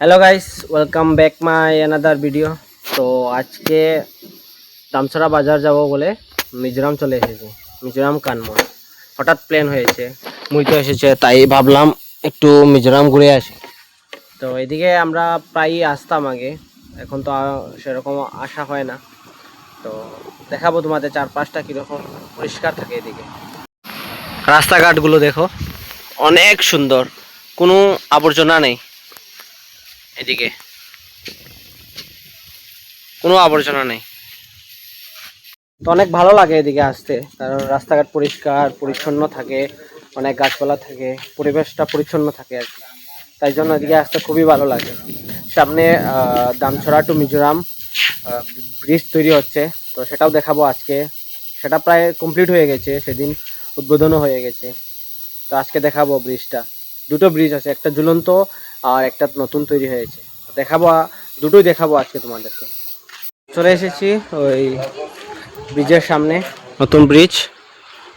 Hello guys, welcome back my another video. তো আজকে দামছড়া বাজার যাব বলে মিজোরাম চলে এসেছি। মিজোরাম কানমোর হঠাৎ প্ল্যান হয়েছে, মুই তো এসেছে তাই ভাবলাম একটু মিজোরাম ঘুরে আসি। তো এদিকে আমরা প্রায়ই আসতাম আগে, এখন তো সেরকম আসা হয় না। তো দেখাবো তোমাদের চারপাশটা কীরকম পরিষ্কার থাকে এদিকে। রাস্তাঘাটগুলো দেখো, অনেক সুন্দর, কোনো আবর্জনা নেই এদিকে, কোনো আবর্জনা নেই। তো অনেক ভালো লাগে এদিকে আসতে, কারণ রাস্তাঘাট পরিষ্কার পরিচ্ছন্ন থাকে, অনেক গাছপালা থাকে, পরিবেশটা পরিচ্ছন্ন থাকে আর কি। তাই জন্য এদিকে আসতে খুবই ভালো লাগে। সামনে দামছড়া টু মিজোরাম ব্রিজ তৈরি হচ্ছে, তো সেটাও দেখাবো আজকে। সেটা প্রায় কমপ্লিট হয়ে গেছে, সেদিন উদ্বোধনও হয়ে গেছে। তো আজকে দেখাবো ব্রিজটা। দুটো ব্রিজ আছে, একটা ঝুলন্ত আর একটা নতুন তৈরি হয়েছে। তো দেখাবো, দুটোই দেখাবো আজকে তোমাদেরকে। চলে এসেছি ওই ব্রিজের সামনে, নতুন ব্রিজ।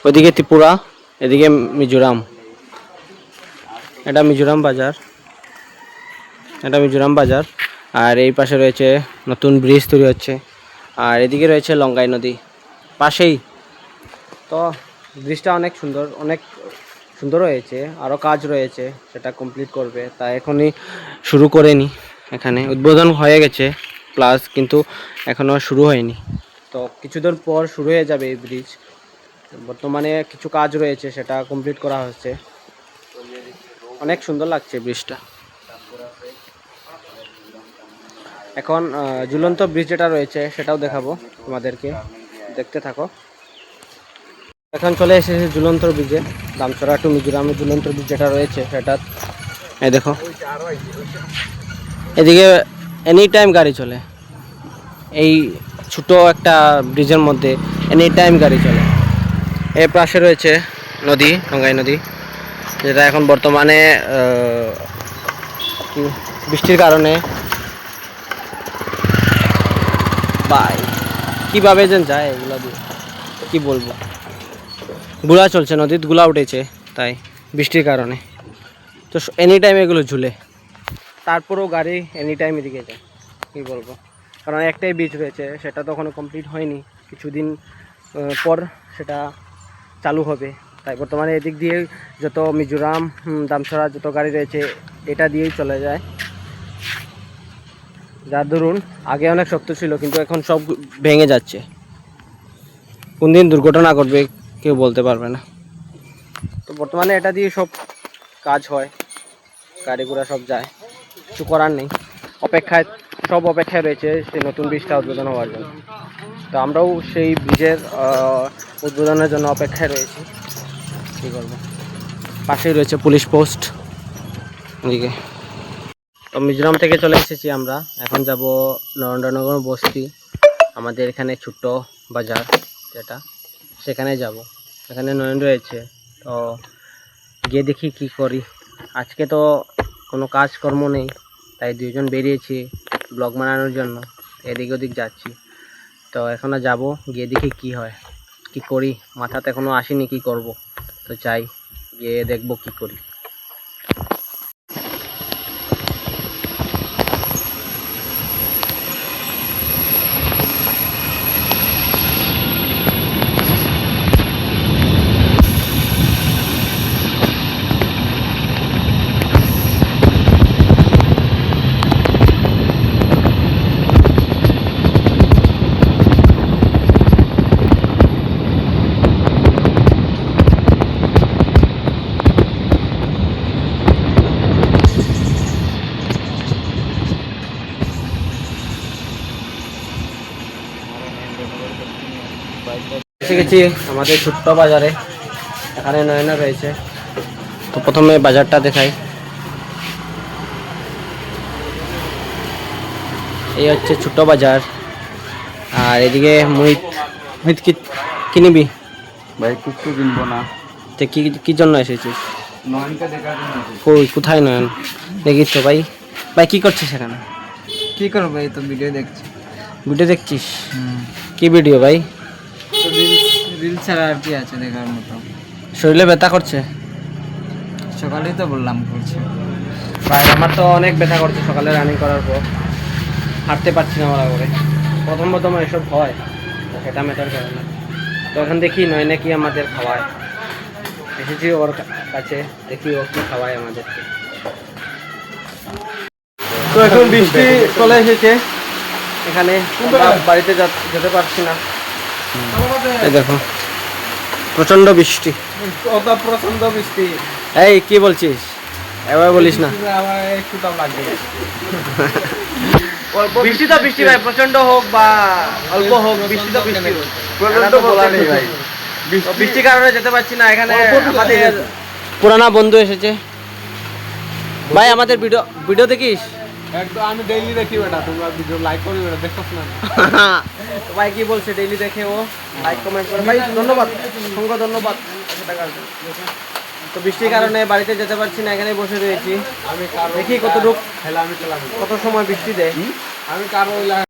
ওইদিকে ত্রিপুরা, এদিকে মিজোরাম। এটা মিজোরাম বাজার, এটা মিজোরাম বাজার। আর এই পাশে রয়েছে নতুন ব্রিজ তৈরি হচ্ছে, আর এদিকে রয়েছে লঙ্গাই নদী পাশেই। তো ব্রিজটা অনেক সুন্দর, অনেক সুন্দর হয়েছে, আরও কাজ রয়েছে, সেটা কমপ্লিট করবে। তাই এখনই শুরু করেনি, এখানে উদ্বোধন হয়ে গেছে প্লাস, কিন্তু এখনও শুরু হয়নি। তো কিছুদিন পর শুরু হয়ে যাবে এই ব্রিজ। বর্তমানে কিছু কাজ রয়েছে, সেটা কমপ্লিট করা হচ্ছে। অনেক সুন্দর লাগছে ব্রিজটা। এখন ঝুলন্ত ব্রিজ যেটা রয়েছে সেটাও দেখাবো তোমাদেরকে, দেখতে থাকো। এখন চলে এসেছে ঝুলন্ত ব্রিজে, দামছড়া টু মিজোরামের ঝুলন্ত ব্রিজ যেটা রয়েছে সেটা। এই দেখো, এদিকে এনি টাইম গাড়ি চলে, এই ছোটো একটা ব্রিজের মধ্যে এনি টাইম গাড়ি চলে। এর পাশে রয়েছে নদী, লঙ্গাই নদী, যেটা এখন বর্তমানে বৃষ্টির কারণে কীভাবে যেন যায় এগুলো দিয়ে, কী বলবো, গুলা চলছে, নদীর গুলা উঠেছে, তাই বৃষ্টির কারণে। তো এনি টাইম এগুলো ঝুলে, তারপরেও গাড়ি এনি টাইম এদিকে যায়, কী বলবো। কারণ একটাই ব্রিজ রয়েছে, সেটা তো এখনও কমপ্লিট হয়নি, কিছুদিন পর সেটা চালু হবে। তাই বর্তমানে এদিক দিয়ে যত মিজোরাম দামছড়া যত গাড়ি রয়েছে এটা দিয়েই চলে যায়। যার দরুন আগে অনেক শক্ত ছিল, কিন্তু এখন সব ভেঙে যাচ্ছে। কোন দিন দুর্ঘটনা ঘটবে কেউ বলতে পারবে না। তো বর্তমানে এটা দিয়ে সব কাজ হয়, গাড়ি ঘোড়া সব যায়, কিছু করার নেই। অপেক্ষায় রয়েছে সেই নতুন ব্রিজটা উদ্বোধন হওয়ার জন্য। তো আমরাও সেই ব্রিজের উদ্বোধনের জন্য অপেক্ষায় রয়েছি, কী করবো। পাশেই রয়েছে পুলিশ পোস্ট এদিকে। তো মিজোরাম থেকে চলে এসেছি আমরা, এখন যাব নরেন্দ্রনগর বস্তি, আমাদের এখানে ছোট্ট বাজার যেটা, সেখানে যাব। এখানে নয়ন রয়েছে, তো গিয়ে দেখি কি করি। আজকে তো কোনো কাজকর্ম নেই, তাই দুইজন বেরিয়েছি ব্লগ বানানোর জন্য, এদিক ওদিক যাচ্ছি। তো এখনও যাব, গিয়ে দেখি কি হয়, কি করি, মাথাতে এখনও আসেনি কি করব। তো চাই গিয়ে দেখব কি করি। এসে গেছি আমাদের ছোট্ট বাজারে, এখানে নয়না রয়েছে। তো প্রথমে বাজারটা দেখাই। এই হচ্ছে ছোট্ট বাজার, আর এদিকে মুহিত কি নিবি ভাই? কিছু কিনবো না। তো কি জন্য এসেছিস? নয়নকে দেখার জন্য। কোথায় নয়ন? দেখিস তো ভাই। ভাই কি করছিস এখানে? কি করবো, এই তো ভিডিও দেখছি। ভিডিও দেখছিস? কি ভিডিও ভাই? রিলস ছাড়া আর কি আছে দেখার মতো? শরীরে ব্যথা করছে? সকালেই তো বললাম করছে। ভাই আমার তো অনেক ব্যথা করছে সকালে রানিং করার পর, হাঁটতে পারছি না ভালো করে। প্রথম প্রথম এসব হয়, সেটা ম্যাটার করে না। তো এখন দেখি নয় নাকি আমাদের খাওয়ায়, এসেছি ওর কাছে, দেখি ও কি খাওয়ায় আমাদেরকে। তো এখন বৃষ্টি চলে এসেছে এখানে, আমরা বাড়িতে যেতে পারছি না। এই দেখো প্রচন্ড বৃষ্টি। প্রচন্ড বৃষ্টি। এই কি বলছিস, এবার বলিস না। আমার একটু দাম লাগবে। বৃষ্টি তো বৃষ্টি ভাই, প্রচন্ড হোক বা অল্প হোক, বৃষ্টি তো বৃষ্টি। প্রচন্ড বলার নেই ভাই। তো বৃষ্টির কারণে যেতে পারছি না। এখানে আমাদের পুরানা বন্ধু এসেছে। ভাই আমাদের ভিডিও দেখিস? একদম আমি ডেইলি দেখি বেটা, তোমরা ভিডিও লাইক করি বেটা, দেখছ না? তো ভাই কি বলছে, ডেইলি দেখে ও, লাইক কমেন্ট করে। ভাই ধন্যবাদ, অসংখ্য ধন্যবাদ। তো বৃষ্টির কারণে বাড়িতে যেতে পারছি না, এখানে বসে রয়েছি। আমি কারো দেখি কতটুক খেলা আমি খেলা কত সময় বৃষ্টি দেয়। আমি কারো